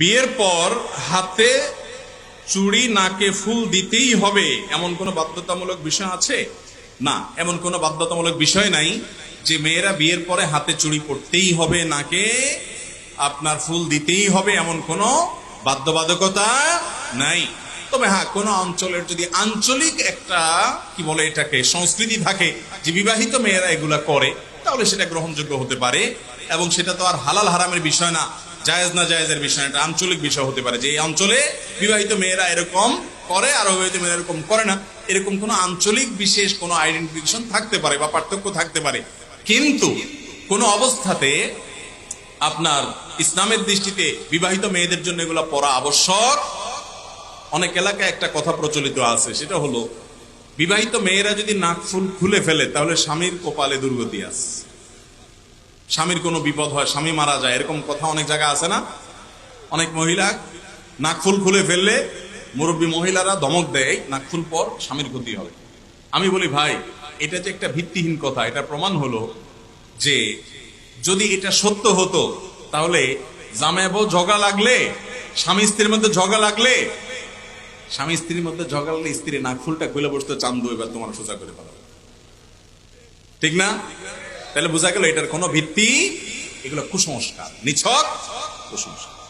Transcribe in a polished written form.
বিয়ের পর হাতে চুড়ি নাকে ফুল দিতেই হবে এমন কোনো বাধ্যতামূলক বিষয় আছে? না, এমন কোনো বাধ্যতামূলক বিষয় নাই যে মেয়েরা বিয়ের পরে হাতে চুড়ি পরতেই হবে, নাকে আপনার ফুল দিতেই হবে, এমন কোনো বাধ্যবাধকতা নাই। তবে হ্যাঁ, কোন অঞ্চলের যদি আঞ্চলিক একটা কি বলে এটাকে সংস্কৃতি থাকে যে বিবাহিত মেয়েরা এগুলা করে, তাহলে সেটা গ্রহণযোগ্য হতে পারে। এবং সেটা তো আর হালাল হারামের বিষয় না, জায়েজ না জায়েজের বিষয়, এটা আঞ্চলিক বিষয় হতে পারে যে এই অঞ্চলে বিবাহিত মেয়েরা এরকম করে আর অবিবাহিত মেয়েরা এরকম করে না, এরকম কোনো আঞ্চলিক বিশেষ কোনো আইডেন্টিফিকেশন থাকতে পারে বা পার্থক্য থাকতে পারে। কিন্তু কোনো অবস্থাতে আপনার ইসলামের দৃষ্টিতে বিবাহিত মেয়েদের জন্য এগুলো পড়া আবশ্যক। অনেক এলাকায় একটা কথা প্রচলিত আছে, সেটা হলো বিবাহিত মেয়েরা যদি নাকফুল খুলে ফেলে তাহলে স্বামীর কপালে দুর্গতি আছে, স্বামীর কোনো বিপদ হয়, স্বামী মারা যায়, এরকম কথা অনেক জায়গায় আছে না? অনেক মহিলা নাকফুল খুলে ফেললে মুরব্বী মহিলারা ধমক দেয়, নাকফুল পর স্বামীর ক্ষতি হবে। আমি বলি ভাই, এটা যে একটা ভিত্তিহীন কথা। এটা প্রমাণ হলো যে যদি এটা সত্য হতো তাহলে জামাই বউ ঝগড়া লাগলে, স্বামী স্ত্রীর মধ্যে ঝগড়া লাগলে, স্বামী স্ত্রীর মধ্যে ঝগড়া লাগলে স্ত্রী নাকফুলটা খুলে বসতে, চান্দু এবার তোমার সোজা করে ফেলা, ঠিক না? তাহলে বোঝা গেল এটার কোনো ভিত্তি, এগুলো কুসংস্কার, নিছক কুসংস্কার।